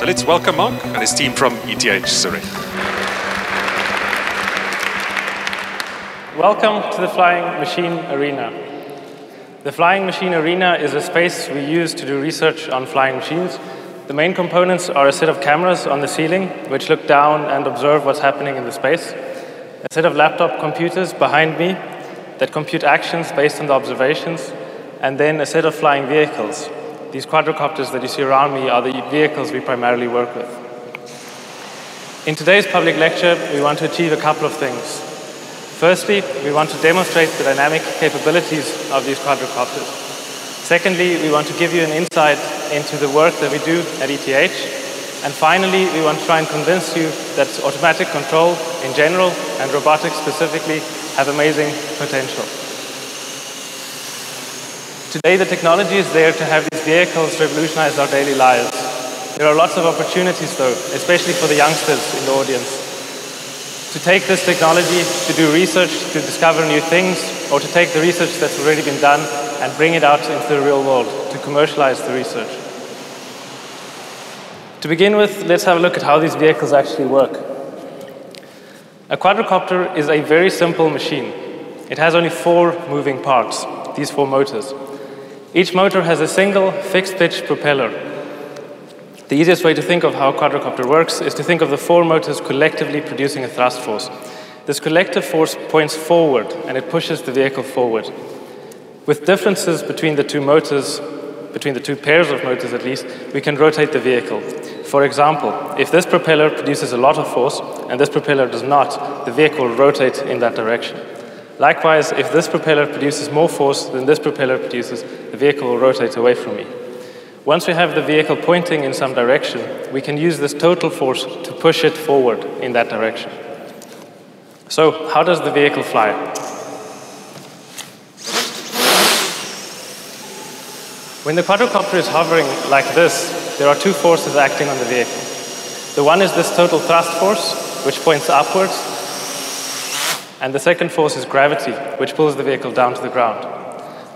So let's welcome Mark and his team from ETH Zurich. Welcome to the Flying Machine Arena. The Flying Machine Arena is a space we use to do research on flying machines. The main components are a set of cameras on the ceiling, which look down and observe what's happening in the space. A set of laptop computers behind me that compute actions based on the observations, and then a set of flying vehicles. These quadrocopters that you see around me are the vehicles we primarily work with. In today's public lecture, we want to achieve a couple of things. Firstly, we want to demonstrate the dynamic capabilities of these quadrocopters. Secondly, we want to give you an insight into the work that we do at ETH. And finally, we want to try and convince you that automatic control in general and robotics specifically have amazing potential. Today, the technology is there to have these vehicles revolutionize our daily lives. There are lots of opportunities, though, especially for the youngsters in the audience, to take this technology to do research, to discover new things, or to take the research that's already been done and bring it out into the real world, to commercialize the research. To begin with, let's have a look at how these vehicles actually work. A quadrocopter is a very simple machine. It has only 4 moving parts, these 4 motors. Each motor has a single fixed-pitch propeller. The easiest way to think of how a quadrocopter works is to think of the 4 motors collectively producing a thrust force. This collective force points forward, and it pushes the vehicle forward. With differences between the 2 motors, between the 2 pairs of motors at least, we can rotate the vehicle. For example, if this propeller produces a lot of force, and this propeller does not, the vehicle will rotate in that direction. Likewise, if this propeller produces more force than this propeller produces, the vehicle will rotate away from me. Once we have the vehicle pointing in some direction, we can use this total force to push it forward in that direction. So, how does the vehicle fly? When the quadrocopter is hovering like this, there are 2 forces acting on the vehicle. The one is this total thrust force, which points upwards, and the second force is gravity, which pulls the vehicle down to the ground.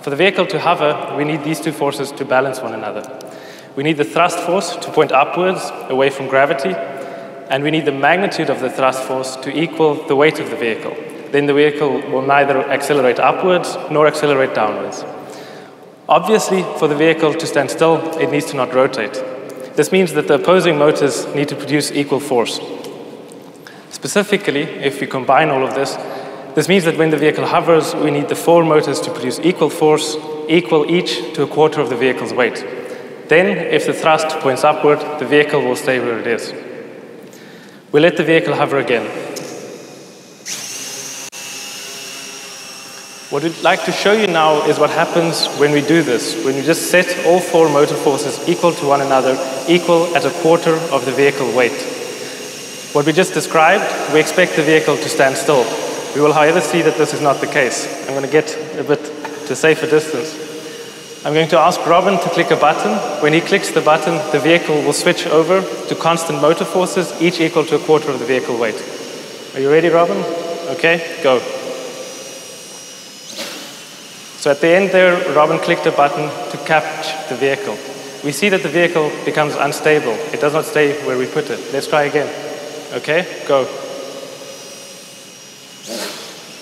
For the vehicle to hover, we need these 2 forces to balance one another. We need the thrust force to point upwards, away from gravity, and we need the magnitude of the thrust force to equal the weight of the vehicle. Then the vehicle will neither accelerate upwards nor accelerate downwards. Obviously, for the vehicle to stand still, it needs to not rotate. This means that the opposing motors need to produce equal force. Specifically, if we combine all of this means that when the vehicle hovers, we need the 4 motors to produce equal force, equal each to a quarter of the vehicle's weight. Then, if the thrust points upward, the vehicle will stay where it is. We'll let the vehicle hover again. What we'd like to show you now is what happens when we do this, when we just set all 4 motor forces equal to one another, equal at a quarter of the vehicle weight. What we just described, we expect the vehicle to stand still. We will, however, see that this is not the case. I'm going to get a bit to safer distance. I'm going to ask Robin to click a button. When he clicks the button, the vehicle will switch over to constant motor forces, each equal to a quarter of the vehicle weight. Are you ready, Robin? Okay, go. So at the end there, Robin clicked a button to catch the vehicle. We see that the vehicle becomes unstable. It does not stay where we put it. Let's try again. Okay, go.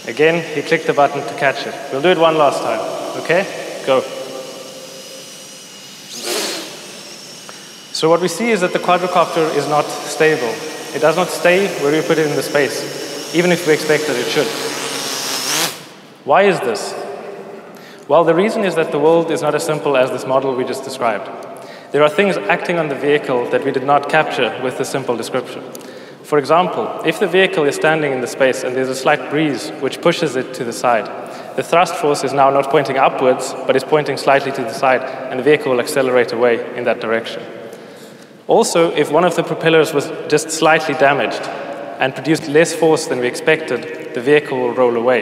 Again, he clicked the button to catch it. We'll do it one last time. Okay, go. So what we see is that the quadrocopter is not stable. It does not stay where we put it in the space, even if we expect that it should. Why is this? Well, the reason is that the world is not as simple as this model we just described. There are things acting on the vehicle that we did not capture with the simple description. For example, if the vehicle is standing in the space and there's a slight breeze which pushes it to the side, the thrust force is now not pointing upwards, but is pointing slightly to the side, and the vehicle will accelerate away in that direction. Also, if one of the propellers was just slightly damaged and produced less force than we expected, the vehicle will roll away.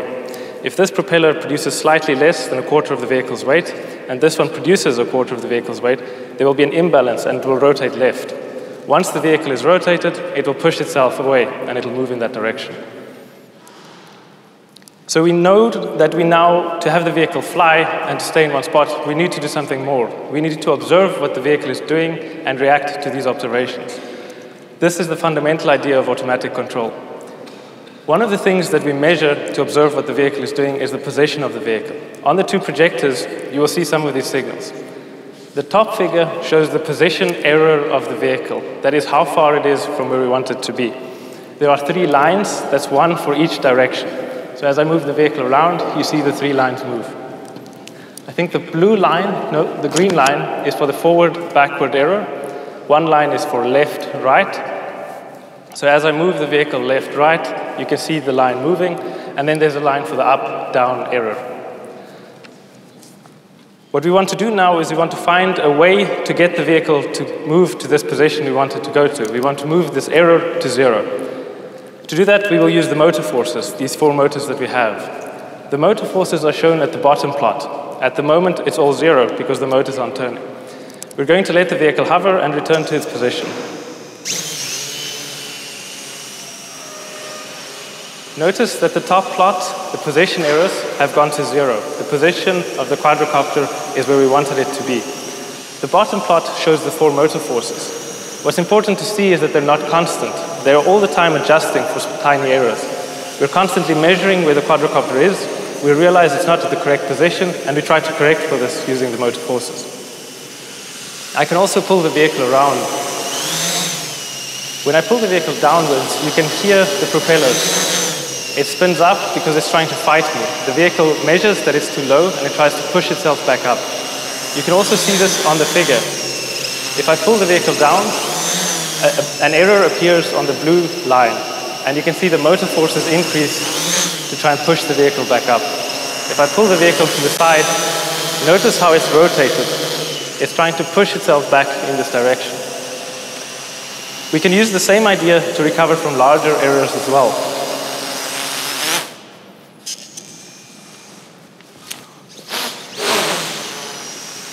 If this propeller produces slightly less than a quarter of the vehicle's weight, and this one produces a quarter of the vehicle's weight, there will be an imbalance and it will rotate left. Once the vehicle is rotated, it will push itself away and it will move in that direction. So we know that we now, to have the vehicle fly and to stay in one spot, we need to do something more. We need to observe what the vehicle is doing and react to these observations. This is the fundamental idea of automatic control. One of the things that we measure to observe what the vehicle is doing is the position of the vehicle. On the two projectors, you will see some of these signals. The top figure shows the position error of the vehicle. That is how far it is from where we want it to be. There are 3 lines, that's one for each direction. So as I move the vehicle around, you see the 3 lines move. I think the blue line, no, the green line is for the forward-backward error. 1 line is for left-right. So as I move the vehicle left-right, you can see the line moving, and then there's a line for the up-down error. What we want to do now is we want to find a way to get the vehicle to move to this position we want it to go to. We want to move this error to 0. To do that, we will use the motor forces, these 4 motors that we have. The motor forces are shown at the bottom plot. At the moment, it's all 0 because the motors aren't turning. We're going to let the vehicle hover and return to its position. Notice that the top plot, the position errors, have gone to 0. The position of the quadrocopter is where we wanted it to be. The bottom plot shows the 4 motor forces. What's important to see is that they're not constant. They're all the time adjusting for tiny errors. We're constantly measuring where the quadrocopter is, we realize it's not at the correct position, and we try to correct for this using the motor forces. I can also pull the vehicle around. When I pull the vehicle downwards, you can hear the propellers. It spins up because it's trying to fight me. The vehicle measures that it's too low, and it tries to push itself back up. You can also see this on the figure. If I pull the vehicle down, an error appears on the blue line, and you can see the motor forces increase to try and push the vehicle back up. If I pull the vehicle to the side, notice how it's rotated. It's trying to push itself back in this direction. We can use the same idea to recover from larger errors as well.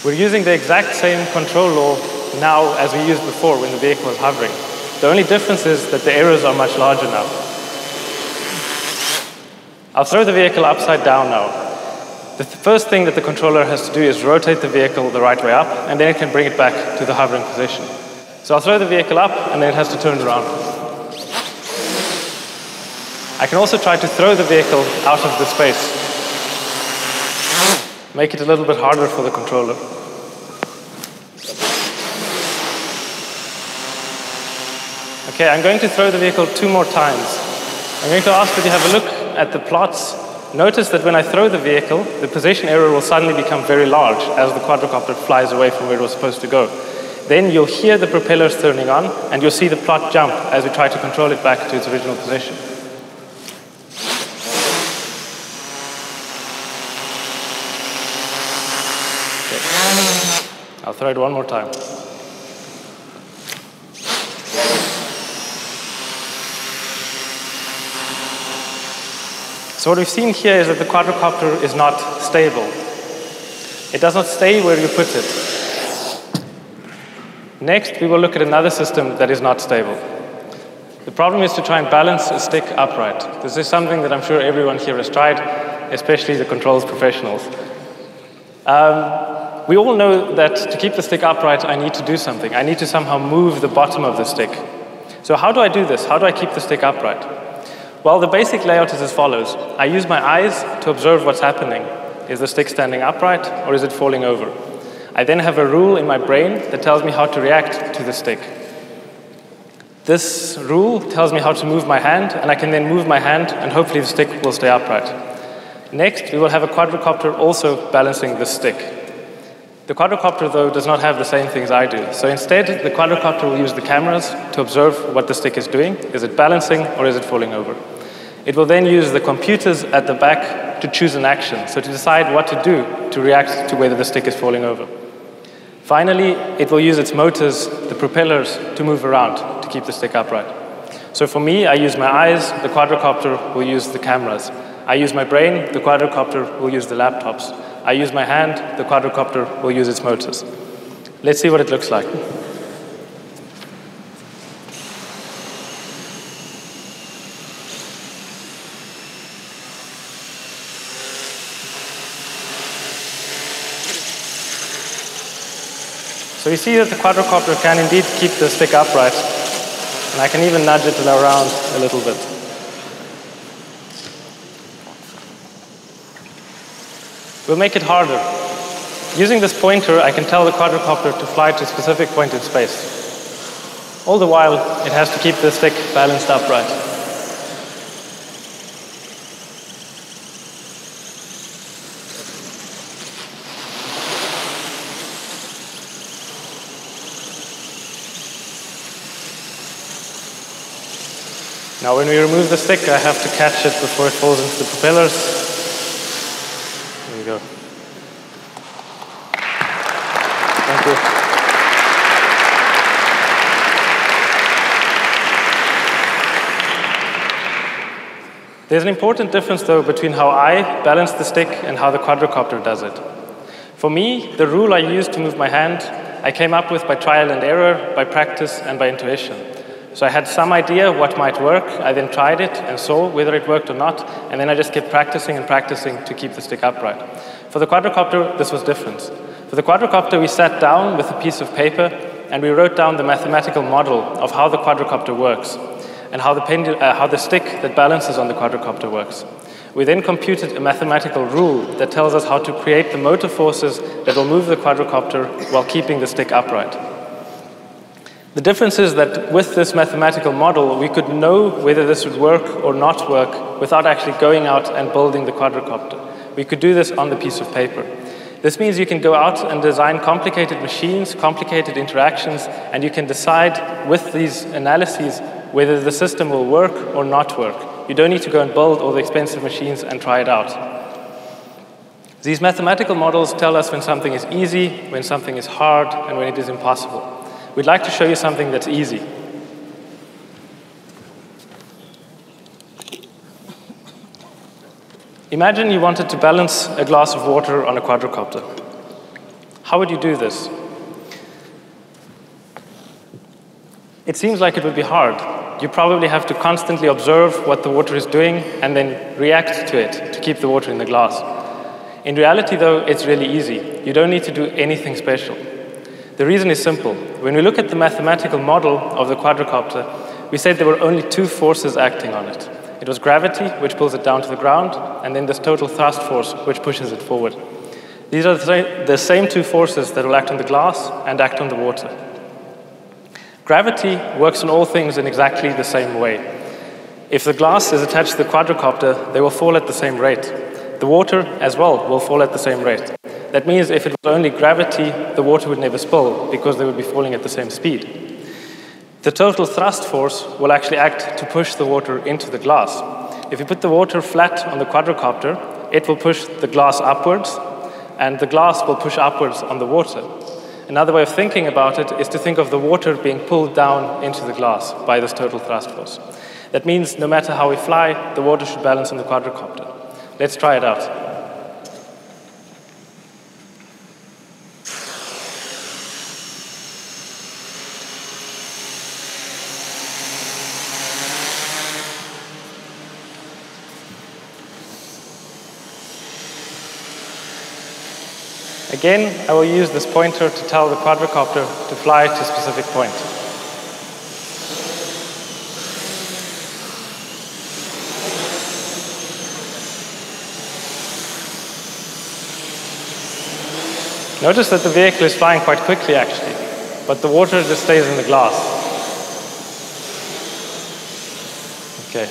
We're using the exact same control law now as we used before when the vehicle was hovering. The only difference is that the errors are much larger now. I'll throw the vehicle upside down now. The first thing that the controller has to do is rotate the vehicle the right way up, and then it can bring it back to the hovering position. So I'll throw the vehicle up, and then it has to turn around. I can also try to throw the vehicle out of the space. Make it a little bit harder for the controller. Okay, I'm going to throw the vehicle 2 more times. I'm going to ask that you have a look at the plots. Notice that when I throw the vehicle, the position error will suddenly become very large as the quadrocopter flies away from where it was supposed to go. Then you'll hear the propellers turning on, and you'll see the plot jump as we try to control it back to its original position. Okay. I'll throw it 1 more time. So what we've seen here is that the quadrocopter is not stable. It does not stay where you put it. Next, we will look at another system that is not stable. The problem is to try and balance a stick upright. This is something that I'm sure everyone here has tried, especially the controls professionals. We all know that to keep the stick upright, I need to do something. I need to somehow move the bottom of the stick. So how do I do this? How do I keep the stick upright? Well, the basic layout is as follows. I use my eyes to observe what's happening. Is the stick standing upright, or is it falling over? I then have a rule in my brain that tells me how to react to the stick. This rule tells me how to move my hand, and I can then move my hand, and hopefully the stick will stay upright. Next, we will have a quadrocopter also balancing the stick. The quadrocopter, though, does not have the same things I do. So instead, the quadrocopter will use the cameras to observe what the stick is doing. Is it balancing or is it falling over? It will then use the computers at the back to choose an action, so to decide what to do to react to whether the stick is falling over. Finally, it will use its motors, the propellers, to move around to keep the stick upright. So for me, I use my eyes, the quadrocopter will use the cameras. I use my brain, the quadrocopter will use the laptops. I use my hand, the quadrocopter will use its motors. Let's see what it looks like. So you see that the quadrocopter can indeed keep the stick upright, and I can even nudge it around a little bit. We'll make it harder. Using this pointer, I can tell the quadrocopter to fly to a specific point in space. All the while, it has to keep the stick balanced upright. Now, when we remove the stick, I have to catch it before it falls into the propellers. There we go. Thank you. There's an important difference, though, between how I balance the stick and how the quadrocopter does it. For me, the rule I use to move my hand, I came up with by trial and error, by practice, and by intuition. So I had some idea what might work. I then tried it and saw whether it worked or not, and then I just kept practicing and practicing to keep the stick upright. For the quadrocopter, this was different. For the quadrocopter, we sat down with a piece of paper and we wrote down the mathematical model of how the quadrocopter works and how the stick that balances on the quadrocopter works. We then computed a mathematical rule that tells us how to create the motor forces that will move the quadrocopter while keeping the stick upright. The difference is that with this mathematical model, we could know whether this would work or not work without actually going out and building the quadrocopter. We could do this on the piece of paper. This means you can go out and design complicated machines, complicated interactions, and you can decide with these analyses whether the system will work or not work. You don't need to go and build all the expensive machines and try it out. These mathematical models tell us when something is easy, when something is hard, and when it is impossible. We'd like to show you something that's easy. Imagine you wanted to balance a glass of water on a quadrocopter. How would you do this? It seems like it would be hard. You probably have to constantly observe what the water is doing and then react to it to keep the water in the glass. In reality, though, it's really easy. You don't need to do anything special. The reason is simple. When we look at the mathematical model of the quadrocopter, we said there were only two forces acting on it. It was gravity, which pulls it down to the ground, and then this total thrust force, which pushes it forward. These are the same two forces that will act on the glass and act on the water. Gravity works on all things in exactly the same way. If the glass is attached to the quadrocopter, they will fall at the same rate. The water, as well, will fall at the same rate. That means if it was only gravity, the water would never spill because they would be falling at the same speed. The total thrust force will actually act to push the water into the glass. If you put the water flat on the quadrocopter, it will push the glass upwards, and the glass will push upwards on the water. Another way of thinking about it is to think of the water being pulled down into the glass by this total thrust force. That means no matter how we fly, the water should balance on the quadrocopter. Let's try it out. Again, I will use this pointer to tell the quadrocopter to fly to a specific point. Notice that the vehicle is flying quite quickly, actually, but the water just stays in the glass. Okay.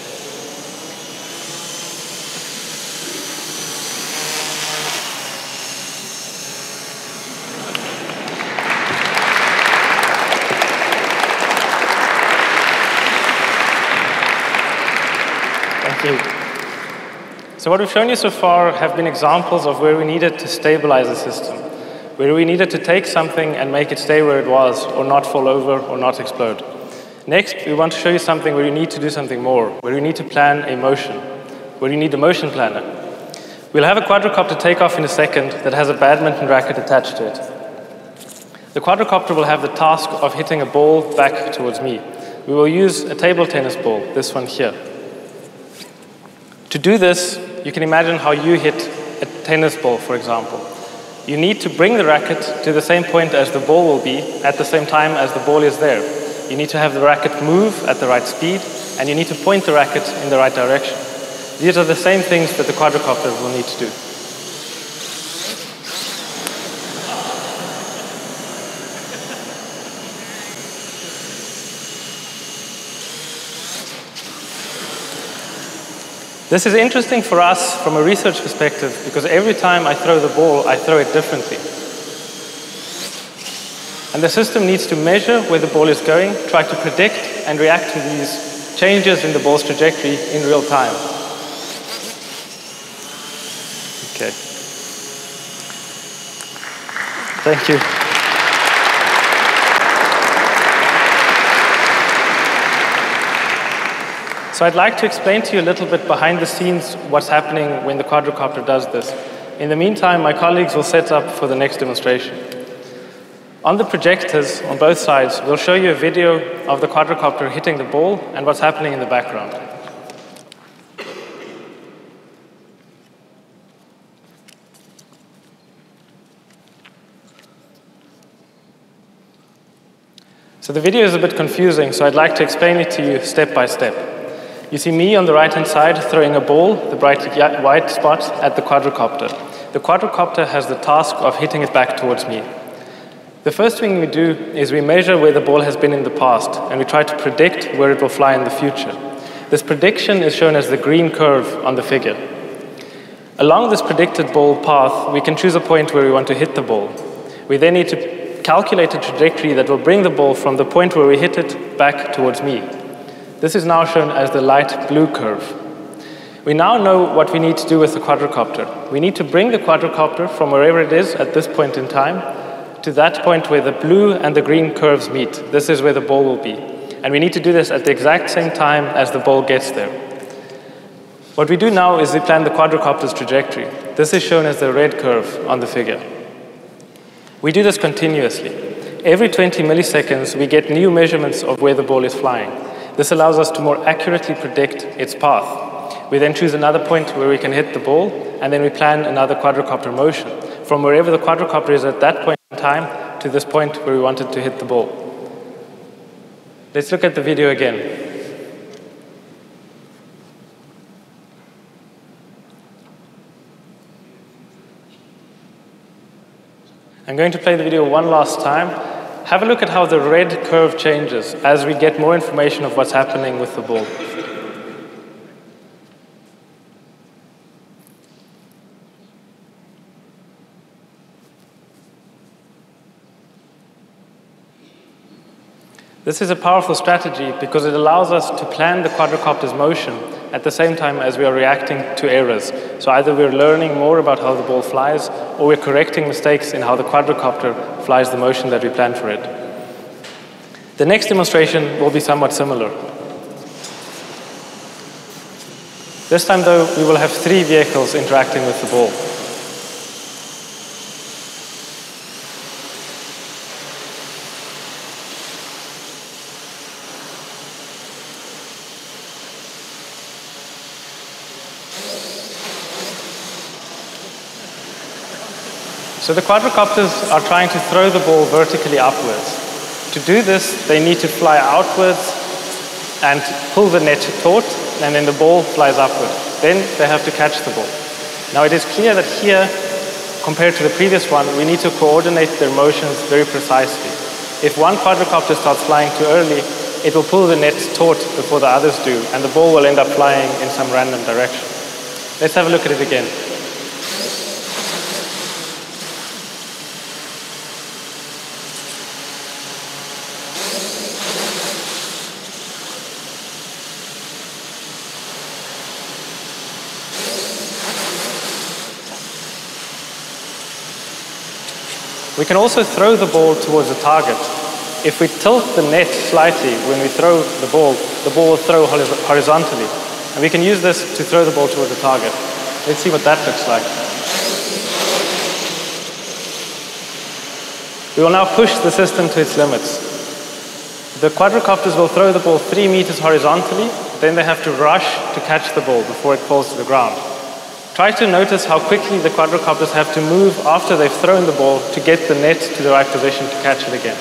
Thank you. So what we've shown you so far have been examples of where we needed to stabilize a system, where we needed to take something and make it stay where it was, or not fall over, or not explode. Next, we want to show you something where you need to do something more, where you need to plan a motion, where you need a motion planner. We'll have a quadrocopter take off in a second that has a badminton racket attached to it. The quadrocopter will have the task of hitting a ball back towards me. We will use a table tennis ball, this one here. To do this, you can imagine how you hit a tennis ball, for example. You need to bring the racket to the same point as the ball will be at the same time as the ball is there. You need to have the racket move at the right speed, and you need to point the racket in the right direction. These are the same things that the quadrocopter will need to do. This is interesting for us from a research perspective because every time I throw the ball, I throw it differently. And the system needs to measure where the ball is going, try to predict and react to these changes in the ball's trajectory in real time. Okay. Thank you. So I'd like to explain to you a little bit behind the scenes what's happening when the quadrocopter does this. In the meantime, my colleagues will set up for the next demonstration. On the projectors on both sides, we'll show you a video of the quadrocopter hitting the ball and what's happening in the background. So the video is a bit confusing, so I'd like to explain it to you step by step. You see me on the right-hand side throwing a ball, the bright white spot, at the quadrocopter. The quadrocopter has the task of hitting it back towards me. The first thing we do is we measure where the ball has been in the past, and we try to predict where it will fly in the future. This prediction is shown as the green curve on the figure. Along this predicted ball path, we can choose a point where we want to hit the ball. We then need to calculate a trajectory that will bring the ball from the point where we hit it back towards me. This is now shown as the light blue curve. We now know what we need to do with the quadrocopter. We need to bring the quadrocopter from wherever it is at this point in time to that point where the blue and the green curves meet. This is where the ball will be. And we need to do this at the exact same time as the ball gets there. What we do now is we plan the quadrocopter's trajectory. This is shown as the red curve on the figure. We do this continuously. Every 20 milliseconds, we get new measurements of where the ball is flying. This allows us to more accurately predict its path. We then choose another point where we can hit the ball, and then we plan another quadrocopter motion from wherever the quadrocopter is at that point in time to this point where we wanted to hit the ball. Let's look at the video again. I'm going to play the video one last time. Have a look at how the red curve changes as we get more information of what's happening with the ball. This is a powerful strategy because it allows us to plan the quadrocopter's motion at the same time as we are reacting to errors. So either we're learning more about how the ball flies, or we're correcting mistakes in how the quadrocopter flies the motion that we planned for it. The next demonstration will be somewhat similar. This time, though, we will have 3 vehicles interacting with the ball. So the quadrocopters are trying to throw the ball vertically upwards. To do this, they need to fly outwards and pull the net taut, and then the ball flies upward. Then they have to catch the ball. Now it is clear that here, compared to the previous one, we need to coordinate their motions very precisely. If one quadrocopter starts flying too early, it will pull the net taut before the others do, and the ball will end up flying in some random direction. Let's have a look at it again. We can also throw the ball towards the target. If we tilt the net slightly when we throw the ball will throw horizontally. And we can use this to throw the ball towards the target. Let's see what that looks like. We will now push the system to its limits. The quadrocopters will throw the ball 3 meters horizontally, then they have to rush to catch the ball before it falls to the ground. Try to notice how quickly the quadrocopters have to move after they've thrown the ball to get the net to the right position to catch it again.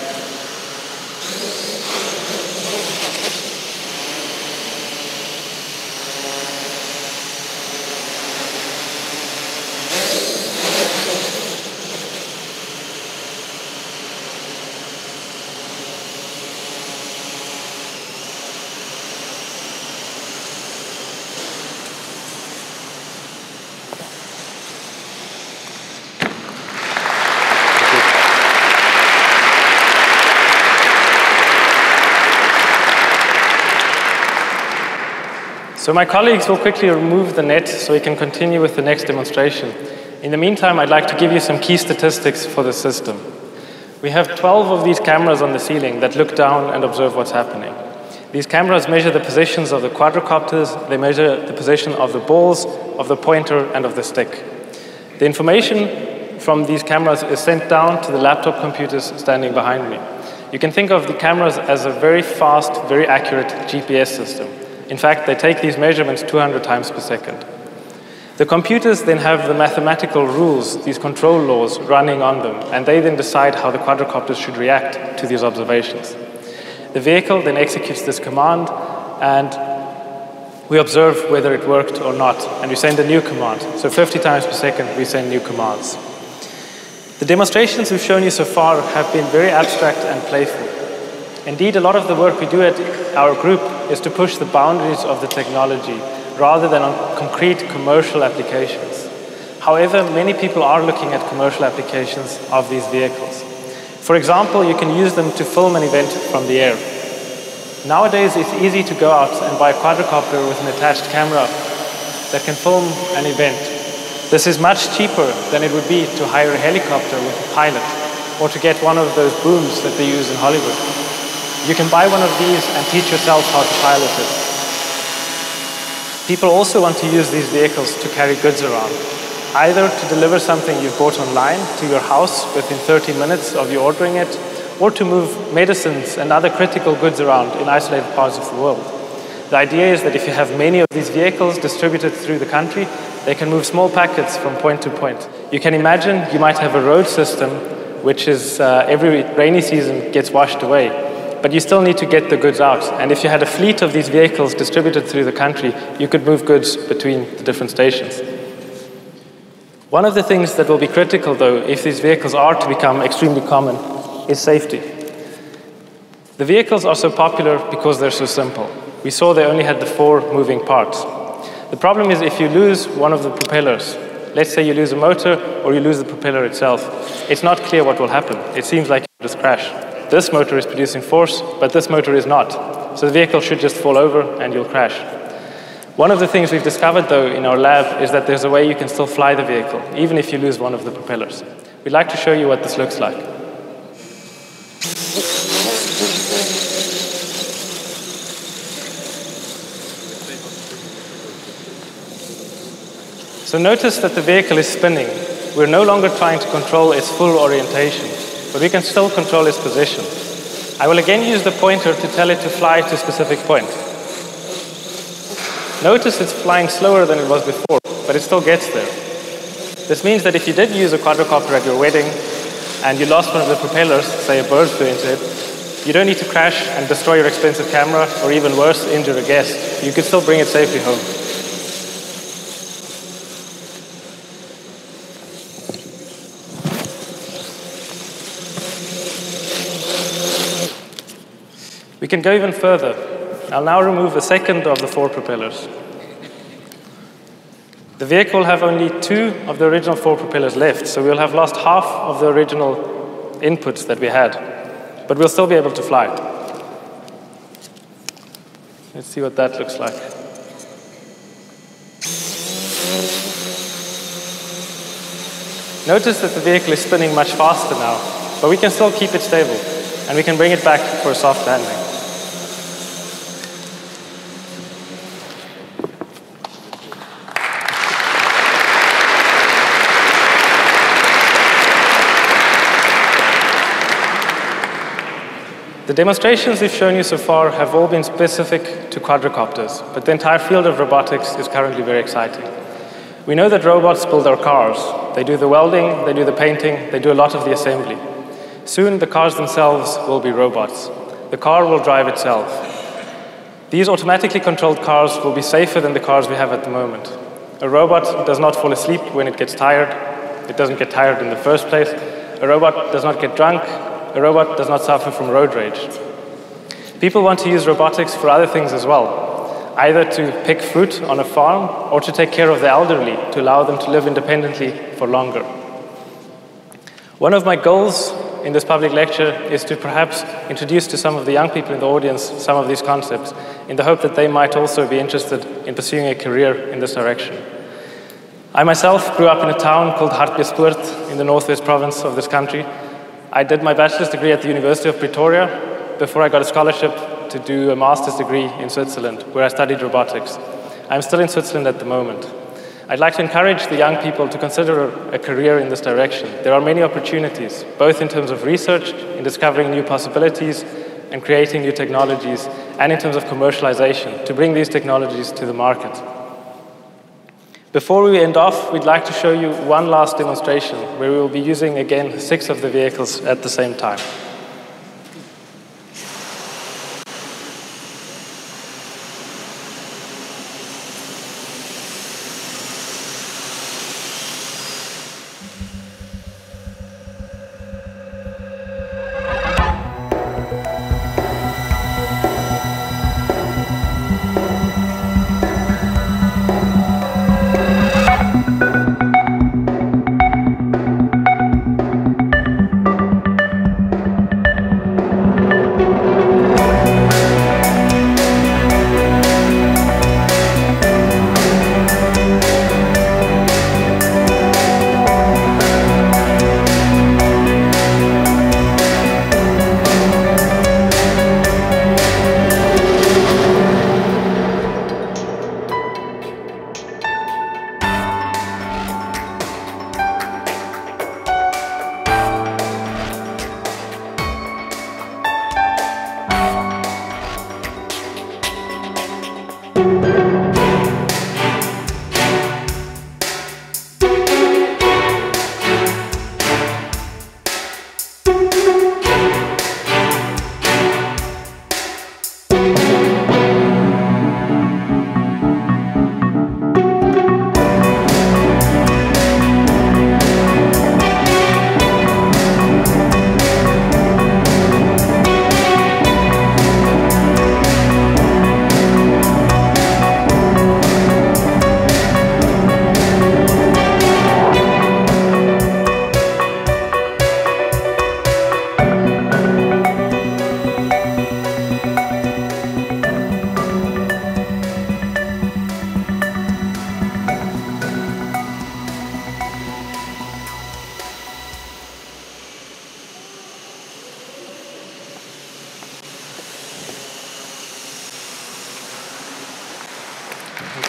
So my colleagues will quickly remove the net so we can continue with the next demonstration. In the meantime, I'd like to give you some key statistics for the system. We have 12 of these cameras on the ceiling that look down and observe what's happening. These cameras measure the positions of the quadrocopters, they measure the position of the balls, of the pointer, and of the stick. The information from these cameras is sent down to the laptop computers standing behind me. You can think of the cameras as a very fast, very accurate GPS system. In fact, they take these measurements 200 times per second. The computers then have the mathematical rules, these control laws, running on them, and they then decide how the quadrocopters should react to these observations. The vehicle then executes this command, and we observe whether it worked or not, and we send a new command. So 50 times per second, we send new commands. The demonstrations we've shown you so far have been very abstract and playful. Indeed, a lot of the work we do at our group is to push the boundaries of the technology rather than on concrete commercial applications. However, many people are looking at commercial applications of these vehicles. For example, you can use them to film an event from the air. Nowadays, it's easy to go out and buy a quadrocopter with an attached camera that can film an event. This is much cheaper than it would be to hire a helicopter with a pilot or to get one of those booms that they use in Hollywood. You can buy one of these and teach yourself how to pilot it. People also want to use these vehicles to carry goods around, either to deliver something you've bought online to your house within 30 minutes of you ordering it, or to move medicines and other critical goods around in isolated parts of the world. The idea is that if you have many of these vehicles distributed through the country, they can move small packets from point to point. You can imagine you might have a road system which is every rainy season gets washed away. But you still need to get the goods out. And if you had a fleet of these vehicles distributed through the country, you could move goods between the different stations. One of the things that will be critical, though, if these vehicles are to become extremely common, is safety. The vehicles are so popular because they're so simple. We saw they only had the 4 moving parts. The problem is if you lose one of the propellers, let's say you lose a motor or you lose the propeller itself, it's not clear what will happen. It seems like you just crash. This motor is producing force, but this motor is not. So the vehicle should just fall over and you'll crash. One of the things we've discovered, though, in our lab is that there's a way you can still fly the vehicle, even if you lose one of the propellers. We'd like to show you what this looks like. So notice that the vehicle is spinning. We're no longer trying to control its full orientation, but we can still control its position. I will again use the pointer to tell it to fly to a specific point. Notice it's flying slower than it was before, but it still gets there. This means that if you did use a quadrocopter at your wedding and you lost one of the propellers, say a bird flew into it, you don't need to crash and destroy your expensive camera, or even worse, injure a guest. You can still bring it safely home. We can go even further. I'll now remove the second of the 4 propellers. The vehicle will have only 2 of the original 4 propellers left, so we'll have lost half of the original inputs that we had, but we'll still be able to fly. Let's see what that looks like. Notice that the vehicle is spinning much faster now, but we can still keep it stable, and we can bring it back for a soft landing. The demonstrations we've shown you so far have all been specific to quadrocopters, but the entire field of robotics is currently very exciting. We know that robots build our cars. They do the welding, they do the painting, they do a lot of the assembly. Soon, the cars themselves will be robots. The car will drive itself. These automatically controlled cars will be safer than the cars we have at the moment. A robot does not fall asleep when it gets tired. It doesn't get tired in the first place. A robot does not get drunk. A robot does not suffer from road rage. People want to use robotics for other things as well, either to pick fruit on a farm or to take care of the elderly, to allow them to live independently for longer. One of my goals in this public lecture is to perhaps introduce to some of the young people in the audience some of these concepts, in the hope that they might also be interested in pursuing a career in this direction. I myself grew up in a town called Hartbeespoort in the northwest province of this country. I did my bachelor's degree at the University of Pretoria before I got a scholarship to do a master's degree in Switzerland, where I studied robotics. I'm still in Switzerland at the moment. I'd like to encourage the young people to consider a career in this direction. There are many opportunities, both in terms of research, in discovering new possibilities and creating new technologies, and in terms of commercialization, to bring these technologies to the market. Before we end off, we'd like to show you one last demonstration where we will be using, again, 6 of the vehicles at the same time.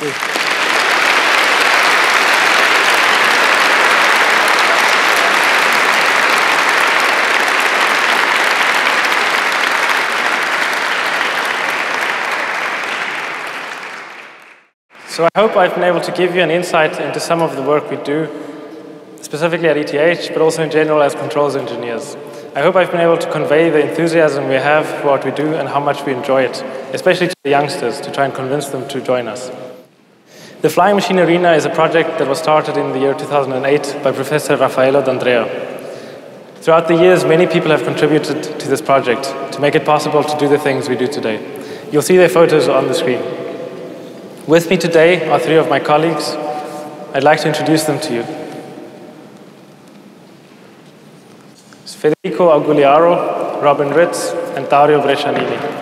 Thank you. So I hope I've been able to give you an insight into some of the work we do, specifically at ETH, but also in general as controls engineers. I hope I've been able to convey the enthusiasm we have for what we do and how much we enjoy it, especially to the youngsters, to try and convince them to join us. The Flying Machine Arena is a project that was started in the year 2008 by Professor Raffaello D'Andrea. Throughout the years, many people have contributed to this project to make it possible to do the things we do today. You'll see their photos on the screen. With me today are 3 of my colleagues. I'd like to introduce them to you. It's Federico Augugliaro, Robin Ritz, and Dario Brescianini.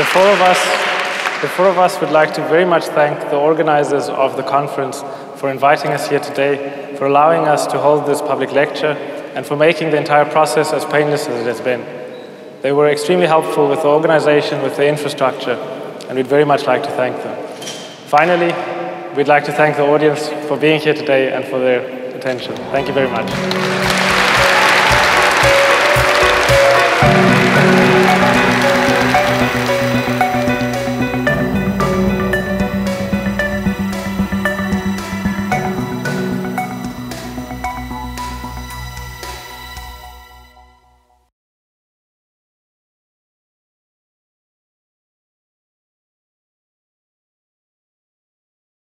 The four of us would like to very much thank the organizers of the conference for inviting us here today, for allowing us to hold this public lecture, and for making the entire process as painless as it has been. They were extremely helpful with the organization, with the infrastructure, and we'd very much like to thank them. Finally, we'd like to thank the audience for being here today and for their attention. Thank you very much.